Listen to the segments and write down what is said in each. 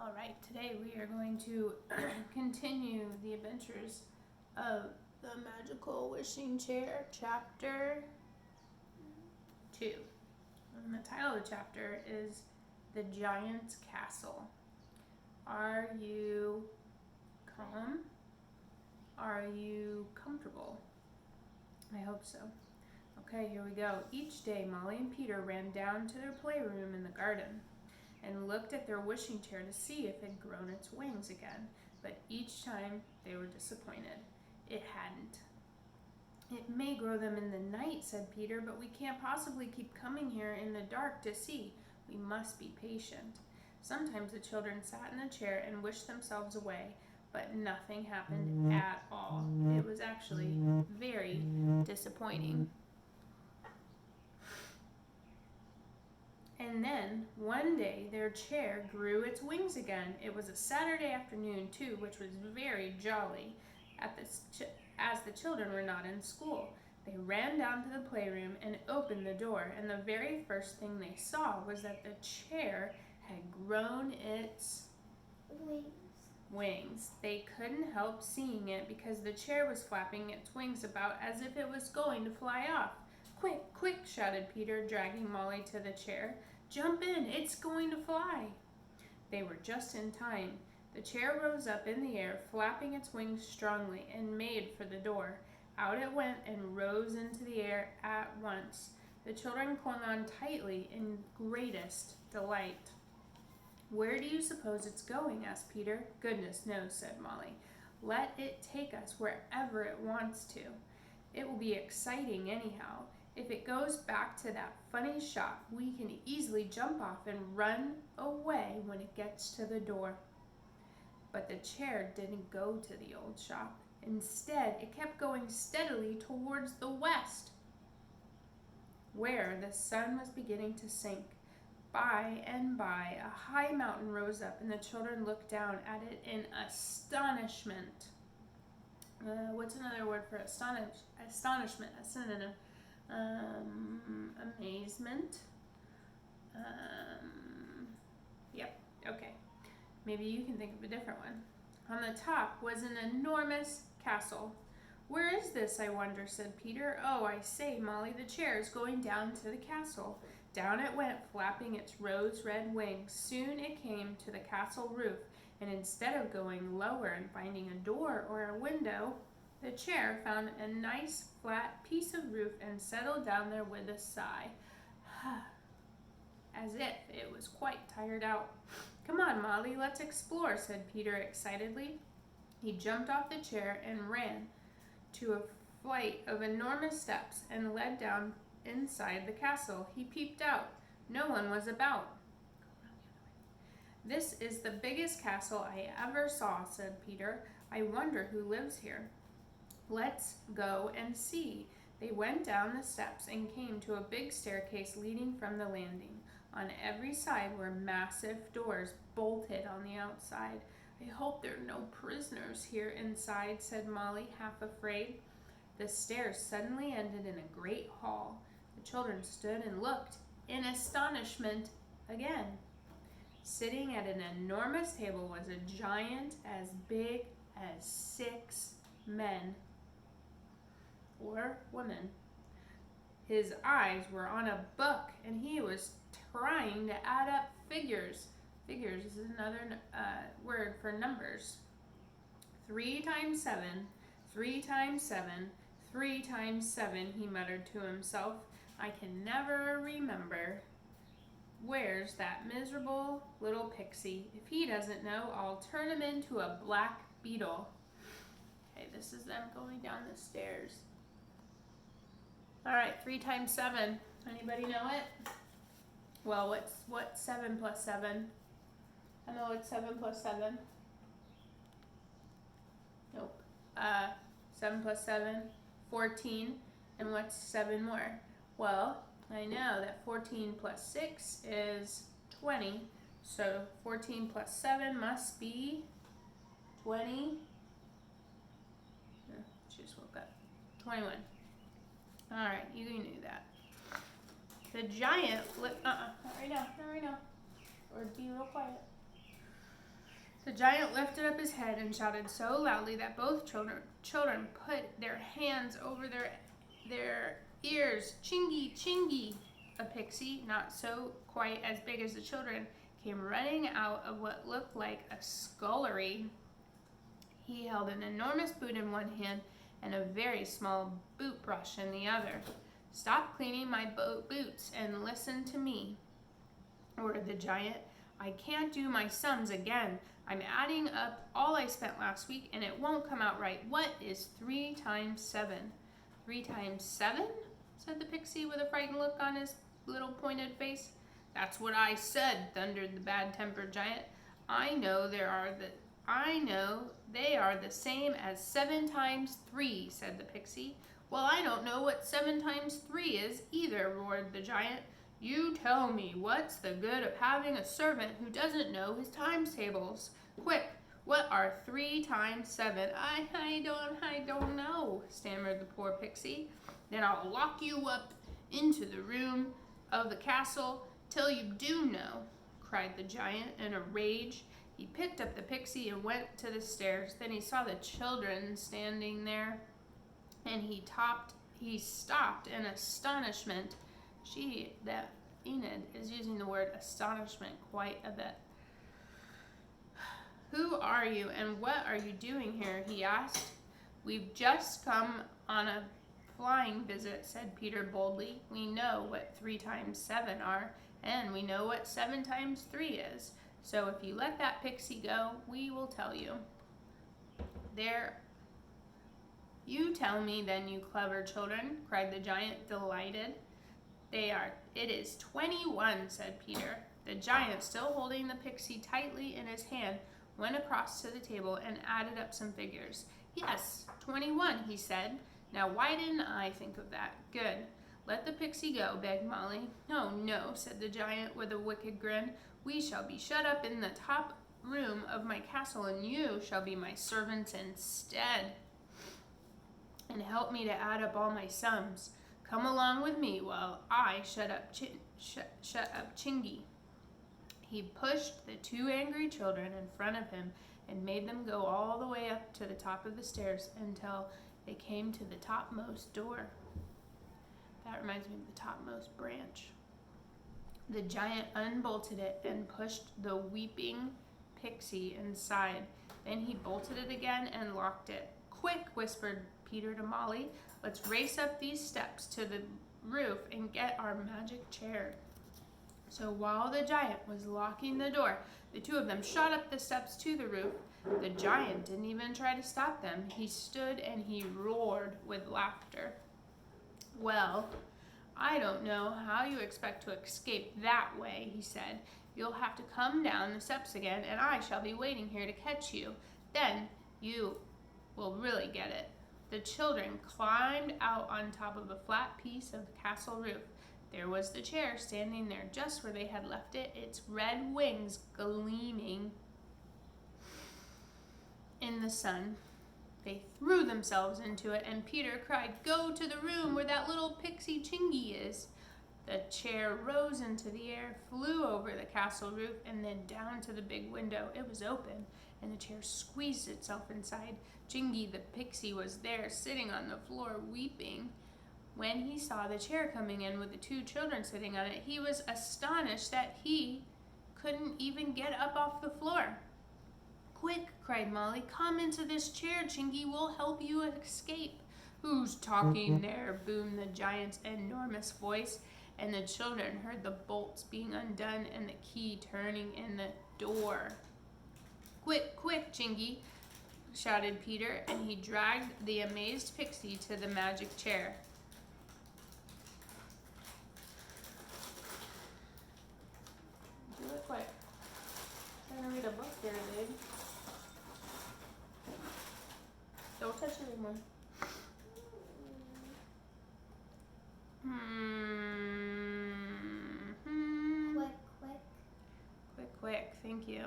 All right, today we are going to continue the adventures of the Magical Wishing Chair, Chapter 2. And the title of the chapter is The Giant's Castle. Are you calm? Are you comfortable? I hope so. Okay, here we go. Each day, Molly and Peter ran down to their playroom in the garden and looked at their wishing chair to see if it had grown its wings again, but each time they were disappointed. It hadn't. "It may grow them in the night," said Peter, "but we can't possibly keep coming here in the dark to see. We must be patient." Sometimes the children sat in the chair and wished themselves away, but nothing happened at all. It was actually very disappointing. And then, one day, their chair grew its wings again. It was a Saturday afternoon, too, which was very jolly, as the children were not in school. They ran down to the playroom and opened the door, and the very first thing they saw was that the chair had grown its wings. They couldn't help seeing it because the chair was flapping its wings about as if it was going to fly off. "Quick, quick," shouted Peter, dragging Molly to the chair. "Jump in, it's going to fly." They were just in time. The chair rose up in the air, flapping its wings strongly, and made for the door. Out it went and rose into the air at once. The children clung on tightly in greatest delight. "Where do you suppose it's going?" asked Peter. "Goodness knows," said Molly. "Let it take us wherever it wants to. It will be exciting anyhow. If it goes back to that funny shop, we can easily jump off and run away when it gets to the door." But the chair didn't go to the old shop. Instead, it kept going steadily towards the west, where the sun was beginning to sink. By and by, a high mountain rose up, and the children looked down at it in astonishment. What's another word for astonishment? A synonym. Amazement. Yep, okay. Maybe you can think of a different one. On the top was an enormous castle. "Where is this, I wonder?" said Peter. "Oh, I say, Molly, the chair is going down to the castle." Down it went, flapping its rose-red wings. Soon it came to the castle roof, and instead of going lower and finding a door or a window, the chair found a nice flat piece of roof and settled down there with a sigh, as if it was quite tired out. "Come on, Molly, let's explore," said Peter excitedly. He jumped off the chair and ran to a flight of enormous steps and led down inside the castle. He peeped out. No one was about. "This is the biggest castle I ever saw," said Peter. "I wonder who lives here. Let's go and see." They went down the steps and came to a big staircase leading from the landing. On every side were massive doors, bolted on the outside. "I hope there are no prisoners here inside," said Molly, half afraid. The stairs suddenly ended in a great hall. The children stood and looked in astonishment again. Sitting at an enormous table was a giant as big as 6 men or women. His eyes were on a book, and he was trying to add up figures. Figures is another word for numbers. 3 times 7, 3 times 7, 3 times 7, he muttered to himself. "I can never remember. Where's that miserable little pixie? If he doesn't know, I'll turn him into a black beetle." Okay, this is them going down the stairs. All right, 3 times 7. Anybody know it? Well, what's 7 plus 7? I know it's 7 plus 7. Nope. 7 plus 7, 14. And what's 7 more? Well, I know that 14 plus 6 is 20. So 14 plus 7 must be 20. She just woke up. 21. All right, you knew that. The giant not right now, or be real quiet. The giant lifted up his head and shouted so loudly that both children put their hands over their ears. Chingy, Chingy! A pixie, not so quite as big as the children, came running out of what looked like a scullery. He held an enormous boot in one hand and a very small boot brush in the other. Stop cleaning my boots and listen to me, ordered the giant. I can't do my sums again. I'm adding up all I spent last week and it won't come out right. What is 3 times 7? 3 times 7? Said the pixie with a frightened look on his little pointed face. That's what I said, thundered the bad-tempered giant. I know they are the same as 7 times 3, said the pixie. Well, I don't know what 7 times 3 is either, roared the giant. You tell me, what's the good of having a servant who doesn't know his times tables? Quick, what are 3 times 7? I don't know, stammered the poor pixie. Then I'll lock you up into the room of the castle till you do know, cried the giant in a rage. He picked up the pixie and went to the stairs. Then he saw the children standing there, and he stopped in astonishment. Enid is using the word astonishment quite a bit. Who are you and what are you doing here? He asked. We've just come on a flying visit, said Peter boldly. We know what 3 times 7 are, and we know what 7 times 3 is. So if you let that pixie go, we will tell you. There. You tell me then, you clever children, cried the giant, delighted. It is 21, said Peter. The giant, still holding the pixie tightly in his hand, went across to the table and added up some figures. Yes, 21, he said. Now why didn't I think of that? Good. Let the pixie go, begged Molly. Oh, no, said the giant with a wicked grin. We shall be shut up in the top room of my castle, and you shall be my servants instead, and help me to add up all my sums. Come along with me while I shut up Chingy. He pushed the 2 angry children in front of him and made them go all the way up to the top of the stairs until they came to the topmost door. That reminds me of the topmost branch. The giant unbolted it and pushed the weeping pixie inside. Then he bolted it again and locked it. Quick, whispered Peter to Molly. Let's race up these steps to the roof and get our magic chair. So while the giant was locking the door, the 2 of them shot up the steps to the roof. The giant didn't even try to stop them. He stood and he roared with laughter. Well, I don't know how you expect to escape that way, he said. You'll have to come down the steps again, and I shall be waiting here to catch you. Then you will really get it. The children climbed out on top of a flat piece of the castle roof. There was the chair standing there just where they had left it, its red wings gleaming in the sun. They threw themselves into it, and Peter cried, Go to the room where that little pixie Chingy is. The chair rose into the air, flew over the castle roof, and then down to the big window. It was open, and the chair squeezed itself inside. Chingy the pixie was there, sitting on the floor, weeping. When he saw the chair coming in with the 2 children sitting on it, he was astonished that he couldn't even get up off the floor. Quick, cried Molly, come into this chair, Chingy. We'll help you escape. Who's talking there? Boomed the giant's enormous voice, and the children heard the bolts being undone and the key turning in the door. Quick, quick, Chingy, shouted Peter, and he dragged the amazed pixie to the magic chair. Do it quick. I'm trying to read a book here, dude. Don't touch it anymore. Quick. Thank you.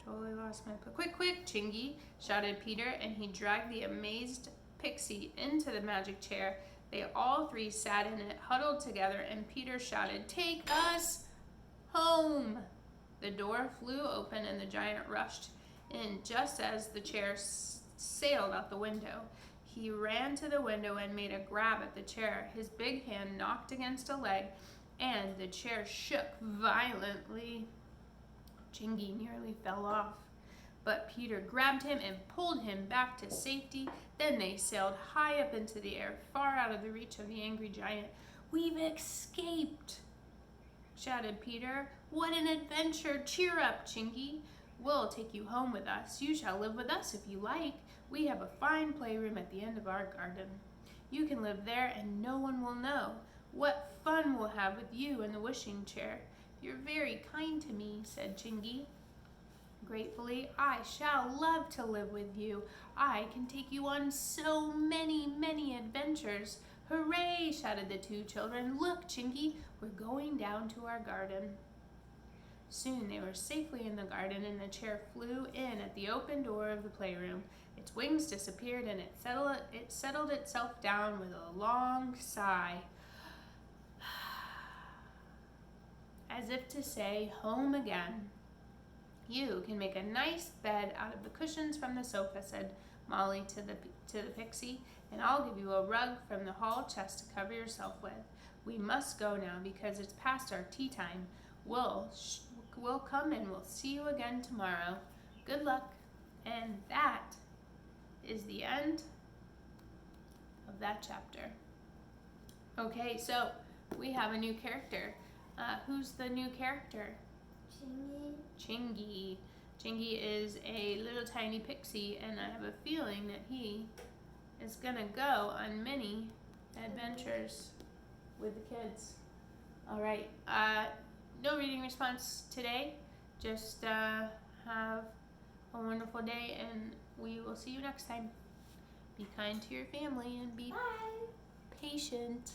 Totally lost my place. Quick, Chingy, shouted Peter, and he dragged the amazed pixie into the magic chair. They all 3 sat in it, huddled together, and Peter shouted, Take us home! The door flew open and the giant rushed in just as the chair sailed out the window. He ran to the window and made a grab at the chair. His big hand knocked against a leg and the chair shook violently. Chingy nearly fell off, but Peter grabbed him and pulled him back to safety. Then they sailed high up into the air, far out of the reach of the angry giant. "We've escaped!" shouted Peter. "What an adventure! Cheer up, Chingy. We'll take you home with us. You shall live with us if you like. We have a fine playroom at the end of our garden. You can live there and no one will know. What fun we'll have with you in the wishing chair." "You're very kind to me," said Chingy. Gratefully, "I shall love to live with you. I can take you on so many, many adventures." "Hooray!" shouted the two children. "Look, Chingy, we're going down to our garden." Soon they were safely in the garden and the chair flew in at the open door of the playroom. Its wings disappeared and it settled itself down with a long sigh, as if to say, "Home again." "You can make a nice bed out of the cushions from the sofa," said Molly to the pixie, "and I'll give you a rug from the hall chest to cover yourself with. We must go now because it's past our tea time. We'll come and we'll see you again tomorrow. Good luck." And that is the end of that chapter. Okay, so we have a new character. Who's the new character? Chingy. Chingy is a little tiny pixie, and I have a feeling that he is gonna go on many adventures with the kids. All right. No reading response today. Just have a wonderful day, and we will see you next time. Be kind to your family and be patient.